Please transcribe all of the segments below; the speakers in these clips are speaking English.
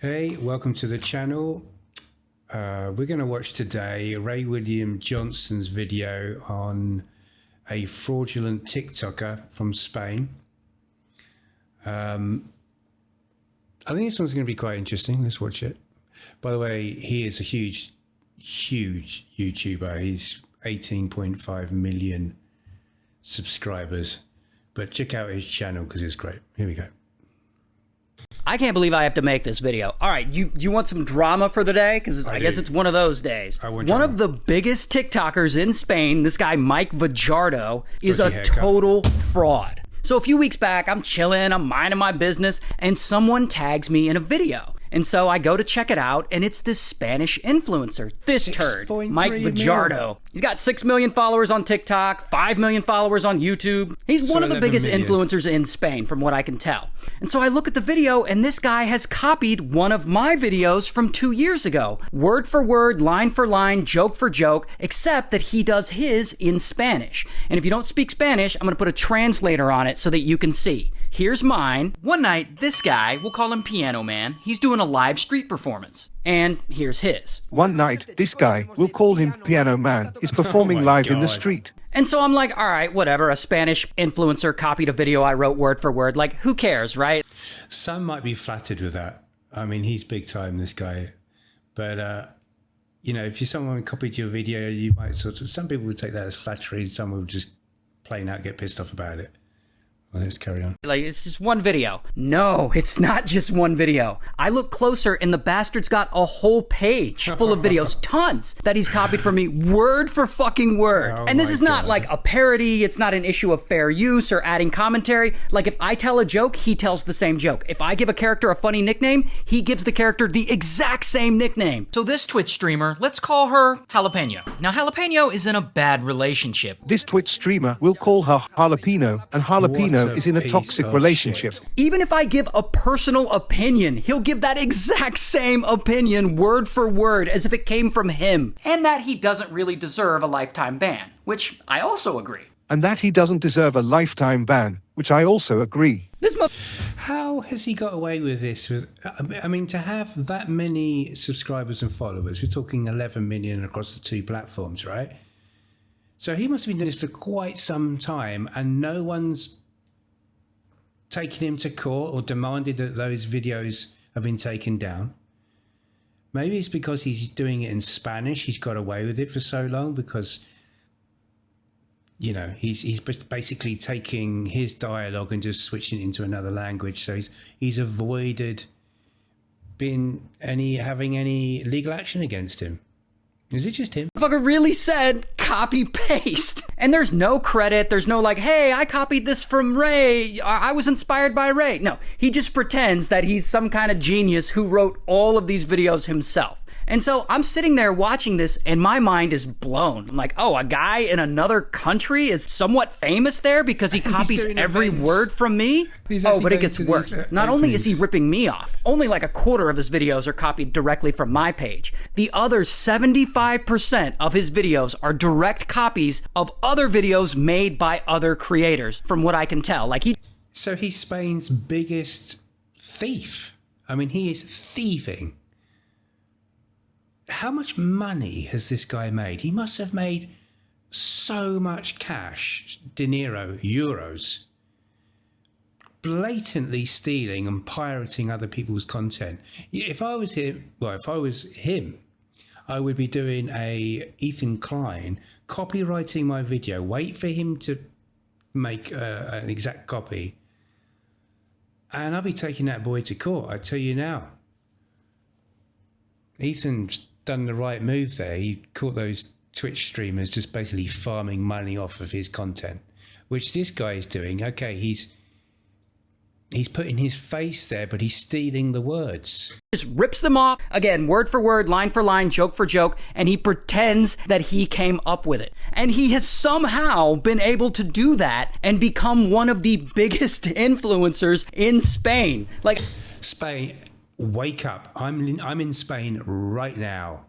Hey, welcome to the channel. We're going to watch today Ray William Johnson's video on a fraudulent TikToker from Spain. I think this one's going to be quite interesting. Let's watch it. By the way, he is a huge YouTuber. He's 18.5 million subscribers. But check out his channel because it's great. Here we go. I can't believe I have to make this video. All right, you want some drama for the day? Because I guess it's one of those days. One of the biggest TikTokers in Spain, this guy Mike Fajardo, is a total fraud. So a few weeks back, I'm chilling, I'm minding my business, and someone tags me in a video. And so I go to check it out, and it's this Spanish influencer, this turd, Mike Fajardo. He's got 6 million followers on TikTok, 5 million followers on YouTube. He's one of the biggest influencers in Spain, from what I can tell. And so I look at the video, and this guy has copied one of my videos from 2 years ago. Word for word, line for line, joke for joke, except that he does his in Spanish. And if you don't speak Spanish, I'm going to put a translator on it so that you can see. Here's mine. One night, this guy, we'll call him Piano Man, he's doing a live street performance. And here's his. One night, this guy, we'll call him Piano Man, is performing live in the street. And so I'm like, all right, whatever, a Spanish influencer copied a video I wrote word for word. Like, who cares, right? Some might be flattered with that. I mean, he's big time, this guy. But, you know, if someone copied your video, you might some people would take that as flattery. Some would just plain out get pissed off about it. Well, let's carry on. Like, it's just one video. No, it's not just one video. I look closer and the bastard's got a whole page full of videos, tons, that he's copied from me word for fucking word. Oh, and this is not like a parody. It's not an issue of fair use or adding commentary. Like, if I tell a joke, he tells the same joke. If I give a character a funny nickname, he gives the character the exact same nickname. So this Twitch streamer, let's call her Jalapeno. Now, Jalapeno is in a bad relationship. This Twitch streamer, we'll call her Jalapeno, and Jalapeno is in a toxic relationship. Even if I give a personal opinion, he'll give that exact same opinion word for word as if it came from him. And that he doesn't really deserve a lifetime ban, which I also agree. And that he doesn't deserve a lifetime ban, which I also agree. How has he got away with this? I mean, to have that many subscribers and followers, we're talking 11 million across the two platforms, right? So he must have been doing this for quite some time and no one's taken him to court or demanded that those videos have been taken down. Maybe it's because he's doing it in Spanish. He's got away with it for so long because, you know, he's basically taking his dialogue and just switching it into another language. So he's avoided having any legal action against him. Is it just him? Motherfucker really said copy paste. And there's no credit. There's no like, hey, I copied this from Ray. I was inspired by Ray. No, he just pretends that he's some kind of genius who wrote all of these videos himself. And so I'm sitting there watching this and my mind is blown. I'm like, oh, a guy in another country is somewhat famous there because he copies every word from me? Oh, but it gets worse. Not only is he ripping me off, only like a quarter of his videos are copied directly from my page. The other 75% of his videos are direct copies of other videos made by other creators, from what I can tell. So he's Spain's biggest thief. I mean, he is thieving. How much money has this guy made? He must have made so much cash, dinero, euros, blatantly stealing and pirating other people's content. If I was him, I would be doing a Ethan Klein, copywriting my video, wait for him to make an exact copy, and I'll be taking that boy to court, I tell you now. Ethan's done the right move there. He caught those Twitch streamers just basically farming money off of his content, which this guy is doing. Okay, he's putting his face there, but he's stealing the words. Just rips them off, again, word for word, line for line, joke for joke, and he pretends that he came up with it. And he has somehow been able to do that and become one of the biggest influencers in Spain. Like, Spain, wake up. I'm in Spain right now.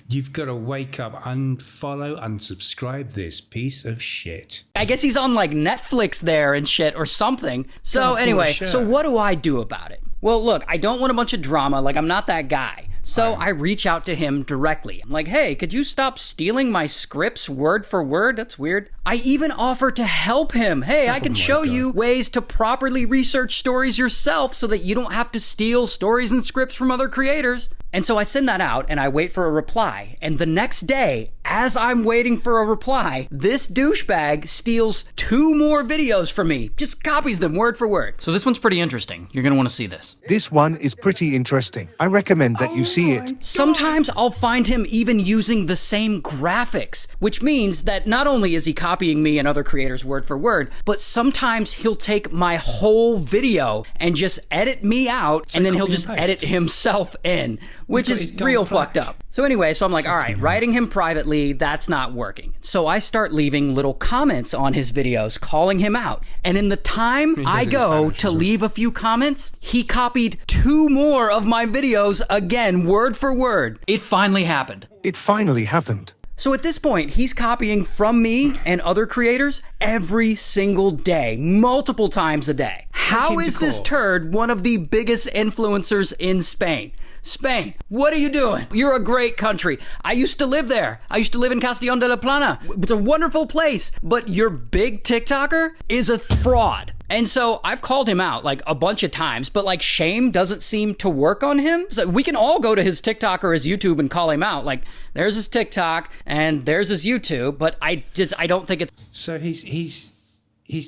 You've got to wake up, unfollow, unsubscribe this piece of shit. I guess he's on like Netflix there and shit or something. So anyway, so what do I do about it? Well, look, I don't want a bunch of drama. Like, I'm not that guy. So I reach out to him directly. I'm like, hey, could you stop stealing my scripts word for word? That's weird. I even offer to help him. Hey, I can show you ways to properly research stories yourself so that you don't have to steal stories and scripts from other creators. And so I send that out and I wait for a reply. And the next day, as I'm waiting for a reply, this douchebag steals 2 more videos from me. Just copies them word for word. So this one's pretty interesting. You're gonna want to see this. This one is pretty interesting. I recommend that you see it. Sometimes I'll find him even using the same graphics, which means that not only is he copying me and other creators word for word, but sometimes he'll take my whole video and just edit me out, and then he'll just edit himself in, which is real fucked up. So anyway, so I'm like, all right, writing him privately, that's not working. So I start leaving little comments on his videos, calling him out. And in the time I go to leave a few comments, he copied 2 more of my videos again, word for word. It finally happened. It finally happened. So at this point, he's copying from me and other creators every single day, multiple times a day. How is this turd one of the biggest influencers in Spain? Spain, what are you doing? You're a great country. I used to live there. I used to live in Castellón de la Plana. It's a wonderful place, but your big TikToker is a fraud. And so I've called him out like a bunch of times, but like shame doesn't seem to work on him. So we can all go to his TikTok or his YouTube and call him out. Like, there's his TikTok and there's his YouTube, but I don't think it's... So he's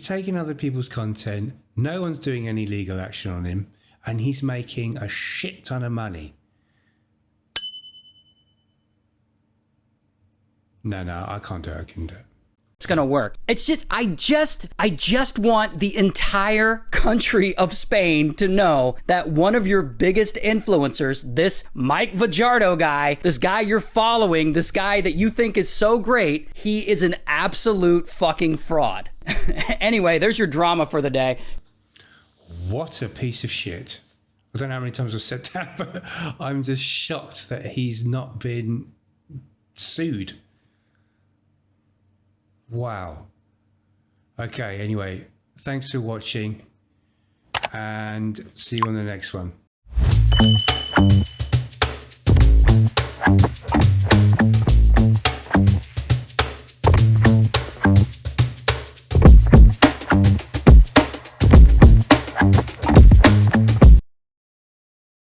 taking other people's content. No one's doing any legal action on him. And he's making a shit ton of money. No, I can't do it. I can do it. It's gonna work. It's just, I just want the entire country of Spain to know that one of your biggest influencers, this Mike Fajardo guy, this guy you're following, this guy that you think is so great, he is an absolute fucking fraud. Anyway, there's your drama for the day. What a piece of shit. I don't know how many times I've said that, but I'm just shocked that he's not been sued. Wow. Okay, anyway, thanks for watching and see you on the next one.